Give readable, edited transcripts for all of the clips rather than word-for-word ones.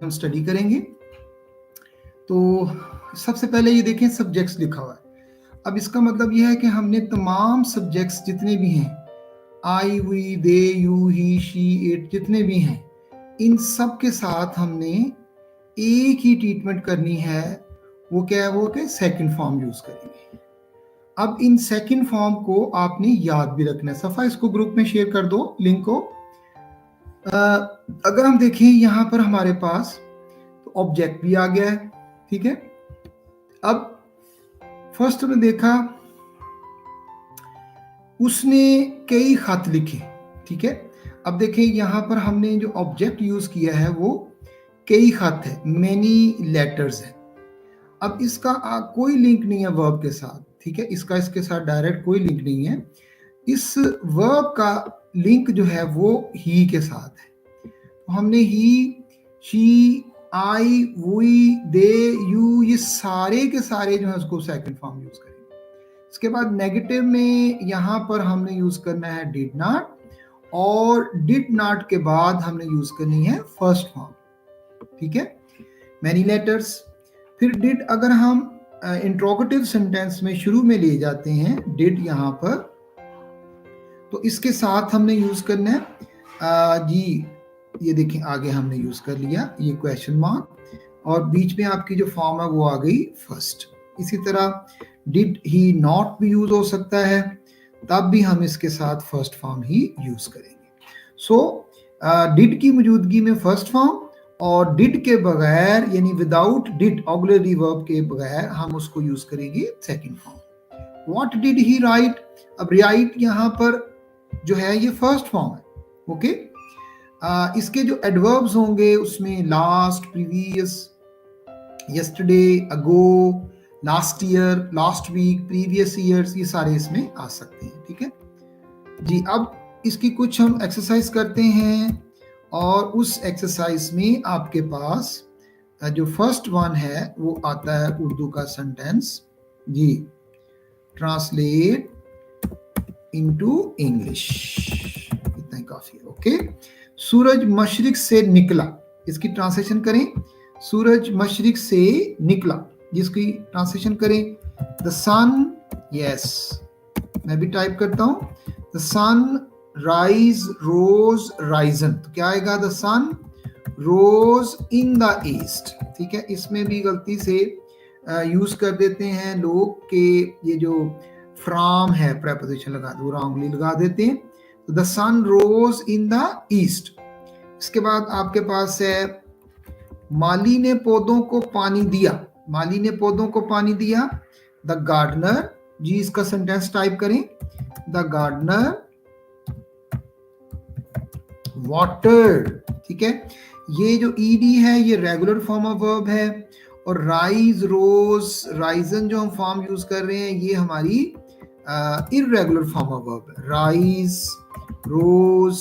हम स्टडी करेंगे। तो सबसे पहले ये देखें सब्जेक्ट्स लिखा हुआ है। अब इसका मतलब ये है कि हमने तमाम सब्जेक्ट्स जितने भी हैं, I, we, they, you, he, she, it, जितने भी हैं, इन सब के साथ हमने एक ही ट्रीटमेंट करनी है। वो क्या है? वो कि सेकंड फॉर्म यूज करेंगे। अब इन सेकंड फॉर्म को आपने याद भी रखना है। सफा इसको ग्रुप में शेयर कर दो लिंक को। अगर हम देखें यहां पर हमारे पास तो ऑब्जेक्ट भी आ गया है, ठीक है। अब फर्स्ट में देखा उसने कई खत लिखे, ठीक है। अब देखें यहां पर हमने जो ऑब्जेक्ट यूज किया है वो कई खत है, मेनी लेटर्स है। अब इसका कोई लिंक नहीं है वर्ब के साथ, ठीक है। इसका इसके साथ डायरेक्ट कोई लिंक नहीं है। इस वर्ब का लिंक जो है वो ही के साथ है। तो हमने he, she, I, we, they, you, ये सारे के सारे जो है उसको सेकंड फॉर्म यूज करेंगे। इसके बाद नेगेटिव में यहां पर हमने यूज करना है डिड नॉट, और डिड नॉट के बाद हमने यूज करनी है फर्स्ट फॉर्म, ठीक है, मैनी लेटर्स। फिर डिड अगर हम इंट्रोगेटिव सेंटेंस में शुरू में ले जाते हैं डिड यहां पर, तो इसके साथ हमने यूज करना है जी, ये देखें आगे हमने यूज कर लिया ये क्वेश्चन मार्क, और बीच में आपकी जो फॉर्म है वो आ गई फर्स्ट। इसी तरह डिड ही नॉट भी यूज हो सकता है, तब भी हम इसके साथ फर्स्ट फॉर्म ही यूज करेंगे। सो डिड की मौजूदगी में फर्स्ट फॉर्म, और डिड के बगैर यानी विदाउट डिड ऑक्सिलरी वर्ब के बगैर हम उसको यूज करेंगे second form. What did he right, अब राइट यहां पर जो है ये फर्स्ट फॉर्म है, ओके। इसके जो एडवर्ब्स होंगे उसमें last, previous, yesterday, ago, last year, last week, previous years, ये सारे इसमें आ सकते हैं, ठीक है जी। अब इसकी कुछ हम एक्सरसाइज करते हैं, और उस एक्सरसाइज में आपके पास जो फर्स्ट वन है वो आता है उर्दू का सेंटेंस जी, ट्रांसलेट इनटू इंग्लिश, इतना ही काफी है, ओके। सूरज मशरिक से निकला, इसकी ट्रांसलेशन करें, सूरज मशरिक से निकला, जिसकी ट्रांसलेशन करें द सन, यस मैं भी टाइप करता हूं, the sun rise, rose, risen, तो क्या आएगा? The sun rose in the east, ठीक है। इसमें भी गलती से यूज कर देते हैं लोग के ये जो फ्रॉम है प्रेपोजिशन लगा दो, रॉन्गली लगा देते हैं। तो the sun rose in the east. इसके बाद आपके पास है माली ने पौधों को पानी दिया, माली ने पौधों को पानी दिया, द गार्डनर, जी इसका सेंटेंस टाइप करें, द गार्डनर वाटर, ठीक है। ये जो ईडी है ये रेगुलर फॉर्म ऑफ वर्ब है, और राइज, रोज, राइजन जो हम फॉर्म यूज कर रहे हैं ये हमारी इररेगुलर फॉर्म ऑफ वर्ब है, राइज, रोज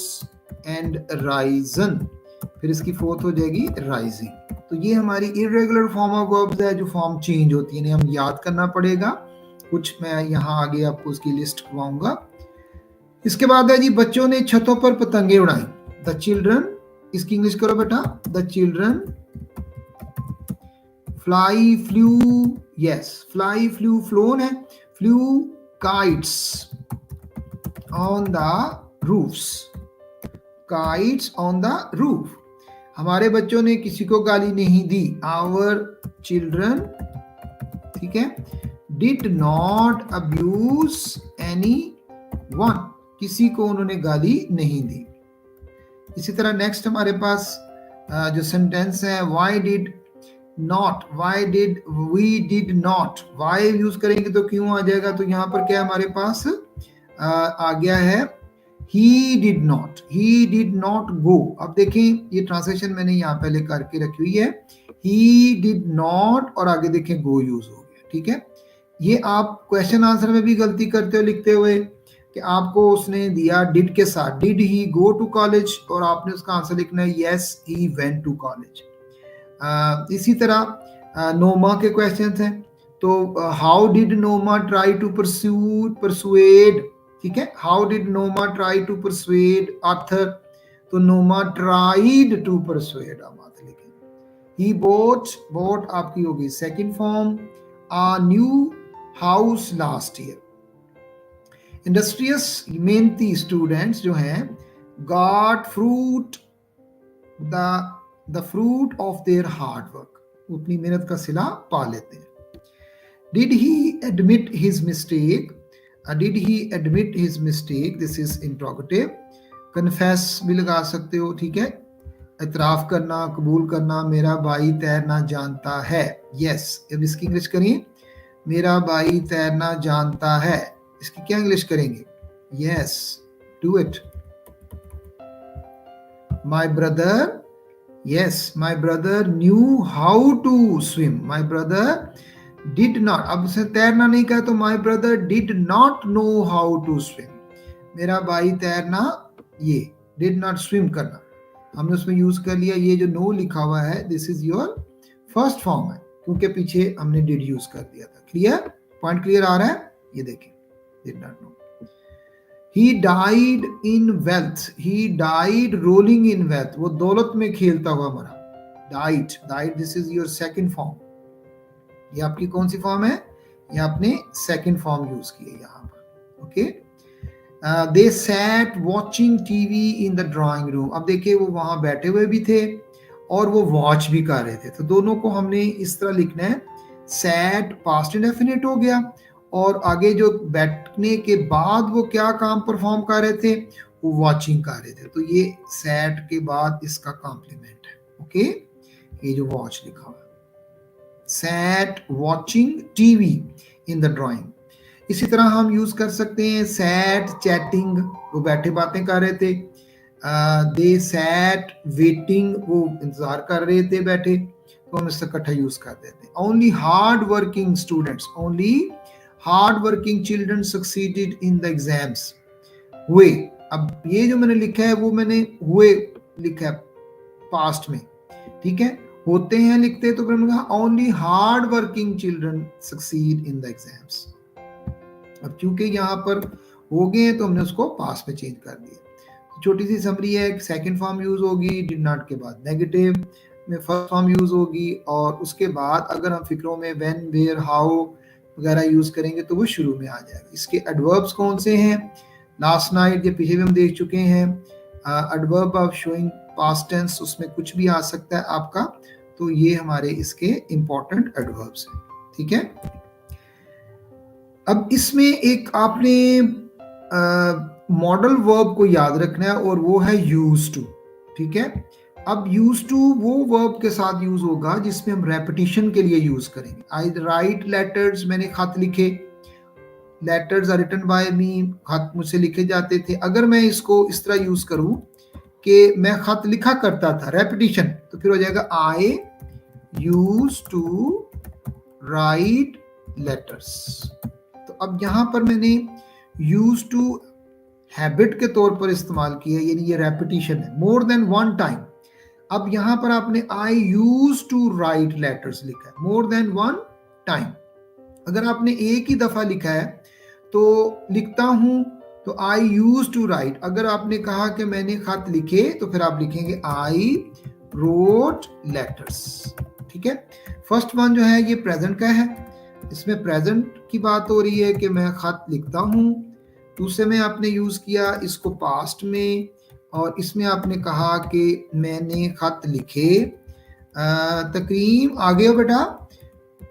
एंड राइजन, फिर इसकी फोर्थ हो जाएगी राइजिंग। तो ये हमारी इररेगुलर फॉर्म ऑफ वर्ब्स है जो फॉर्म चेंज होती है, हम याद करना पड़ेगा, कुछ मैं यहाँ आगे आपको उसकी लिस्ट करवाऊंगा। इसके बाद है जी बच्चों ने छतों पर पतंगे उड़ाई, द चिल्ड्रन, इसकी इंग्लिश करो बेटा, the children fly, flew, yes fly, flew, flown है, flew kites on the roofs, kites on the roof. हमारे बच्चों ने किसी को गाली नहीं दी, आवर चिल्ड्रन, ठीक है, did not abuse any one, किसी को उन्होंने गाली नहीं दी। इसी तरह नेक्स्ट हमारे पास जो सेंटेंस है why did not, why did we did not, why use करेंगे तो क्यों आ जाएगा, तो यहाँ पर क्या हमारे पास आ गया है he did not go। अब देखें ये ट्रांसलेशन मैंने यहाँ पहले करके रखी हुई है, he did not और आगे देखें go यूज हो गया, ठीक है। ये आप क्वेश्चन आंसर में भी गलती करते हो लिखते हुए कि आपको उसने दिया डिड के साथ, did he go to college, और आपने उसका आंसर लिखना है yes he went to college. इसी तरह नोमा के क्वेश्चन हैं, तो how did Noma try to persuade, ठीक है, how did Noma try to persuade Arthur, तो नोमा ट्राइड टू परसुएड आप लिखें। ही बोट आपकी होगी second form, a new house last year. Industrious मेहनती स्टूडेंट्स जो हैं, got fruit the fruit of their hard work, अपनी मेहनत का सिला पा लेते हैं। Did he admit his mistake, did he admit his mistake, this is interrogative. Confess भी लगा सकते हो, ठीक है, इतराफ करना, कबूल करना, मेरा भाई तैरना जानता है, यस। अब इसकी इंग्लिश करिए, मेरा भाई तैरना जानता है, इसकी क्या इंग्लिश करेंगे, yes, do it. My brother, yes, my brother knew how to swim. My brother did not, अब उसे तैरना नहीं कहा तो my brother did not know how to swim. मेरा भाई तैरना, ये did not swim करना हमने उसमें यूज कर लिया। ये जो no लिखा हुआ है, this is your first form है, क्योंकि पीछे हमने did यूज कर दिया था। क्लियर, पॉइंट क्लियर आ रहा है, ये देखिए, did not know. He died in wealth. He died rolling in wealth. वो दौलत में खेलता हुआ मरा। Died. Died. This is your second form. ये आपकी कौन सी फॉर्म है? ये आपने second form यूज की है यहाँ पर। Okay. They sat watching TV in the drawing room. अब देखिए वो वहां बैठे हुए भी थे और वो वॉच भी कर रहे थे, तो दोनों को हमने इस तरह लिखना है। sat past indefinite हो गया, और आगे जो बैठने के बाद वो क्या काम परफॉर्म कर रहे थे, वो वॉचिंग कर रहे थे, तो ये सैट के बाद इसका कॉम्प्लीमेंट है। ओके, ये जो वॉच लिखा हुआ, sat watching TV in the drawing. इसी तरह हम यूज कर सकते हैं सैट चैटिंग, वो बैठे बातें कर रहे थे। दे सैट वेटिंग, वो इंतजार कर रहे थे बैठे, तो हम इससे इकट्ठा यूज कर देते हैं। Only hard working students, only hard working children succeeded in the exams. हुए, अब ये जो मैंने लिखा है वो मैंने हुए लिखा है पास्ट में, ठीक है, होते हैं लिखते तो फिर मैंने कहा only hard working children succeed in the exams. अब क्योंकि यहाँ पर हो गए तो हमने उसको पास्ट में चेंज कर दिया। तो छोटी सी समरी है, सेकंड फॉर्म यूज होगी, डिड नॉट के बाद नेगेटिव में फर्स्ट फॉर्म यूज होगी, और उसके बाद अगर हम फिक्रों में व्हेन, वेयर, हाउ वगैरह यूज करेंगे तो वो शुरू में आ जाएगा। इसके एडवर्ब्स कौन से हैं? लास्ट नाइट, ये पीछे भी हम देख चुके हैं। Adverb of showing past tense, उसमें कुछ भी आ सकता है आपका, तो ये हमारे इसके इंपॉर्टेंट एडवर्ब्स हैं, ठीक है। अब इसमें एक आपने मॉडल वर्ब को याद रखना है, और वो है यूज टू, ठीक है। अब यूज टू वो वर्ब के साथ यूज होगा जिसमें हम रेपिटेशन के लिए यूज करेंगे। आई राइट लेटर्स, मैंने खत लिखे, लेटर्स आर रिटन बाय मी, खत मुझसे लिखे जाते थे। अगर मैं इसको इस तरह यूज करूं कि मैं खत लिखा करता था, रेपिटेशन, तो फिर हो जाएगा आई यूज टू राइट लेटर्स। तो अब यहां पर मैंने यूज टू हैबिट के तौर पर इस्तेमाल किया, यानी ये रेपिटेशन है, मोर देन वन टाइम। अब यहां पर आपने आई यूज टू राइट लेटर्स लिखा है, मोर देन वन टाइम। अगर आपने एक ही दफा लिखा है तो लिखता हूं तो आई यूज टू राइट। अगर आपने कहा कि मैंने खत लिखे तो फिर आप लिखेंगे आई रोट लेटर्स, ठीक है। फर्स्ट वन जो है ये प्रेजेंट का है, इसमें प्रेजेंट की बात हो रही है कि मैं खत लिखता हूं। दूसरे में आपने यूज किया इसको पास्ट में, और इसमें आपने कहा कि मैंने खत लिखे। तकरीम आगे हो बेटा,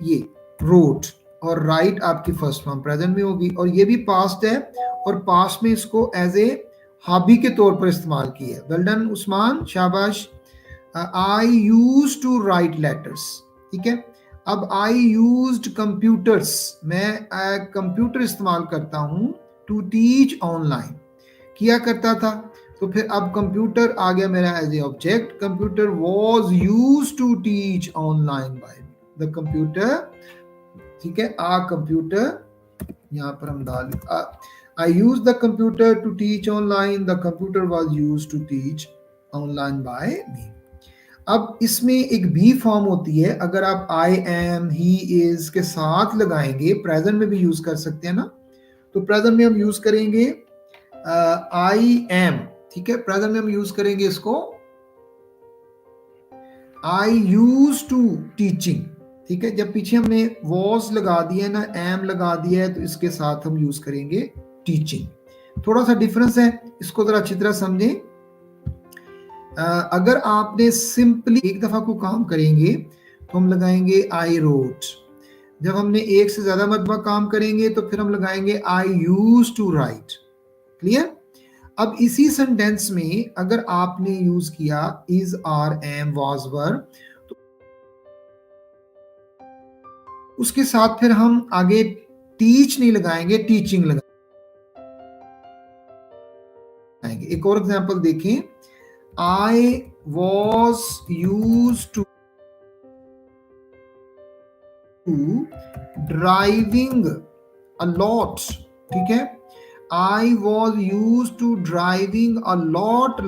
ये रोट, और राइट आपकी फर्स्ट फॉर्म प्रेजेंट में होगी, और ये भी पास्ट है, और पास्ट में इसको एज ए हॉबी के तौर पर इस्तेमाल किया है। वेल डन उस्मान, शाबाश। आई यूज टू राइट लेटर्स, ठीक है। अब आई यूज्ड कंप्यूटर्स, मैं कंप्यूटर इस्तेमाल करता हूं, टू टीच ऑनलाइन, किया करता था, तो फिर अब कंप्यूटर आ गया मेरा as a object. Computer was used to teach online by the computer, ठीक है। आ कंप्यूटर यहाँ पर हम डाल, I use the computer to teach online, the computer was used to teach online by me. अब इसमें एक बी फॉर्म होती है, अगर आप आई एम, ही इज के साथ लगाएंगे, प्रेजेंट में भी यूज कर सकते हैं ना, तो प्रेजेंट में हम यूज करेंगे आई एम, ठीक है। प्रेजेंट में हम यूज करेंगे इसको आई यूज टू टीचिंग, ठीक है। जब पीछे हमने वॉज लगा दिया ना, एम लगा दिया है, तो इसके साथ हम यूज करेंगे टीचिंग। थोड़ा सा डिफरेंस है, इसको जरा अच्छी तरह समझें। अगर आपने सिंपली एक दफा को काम करेंगे तो हम लगाएंगे आई रोट। जब हमने एक से ज्यादा मरतबा काम करेंगे तो फिर हम लगाएंगे आई यूज टू राइट। क्लियर? अब इसी सेंटेंस में अगर आपने यूज किया इज, आर, एम, वाज, वर, तो उसके साथ फिर हम आगे टीच नहीं लगाएंगे, टीचिंग लगाएंगे। एक और एग्जांपल देखें, I was use to driving a lot, ठीक है। I was use to driving a lot.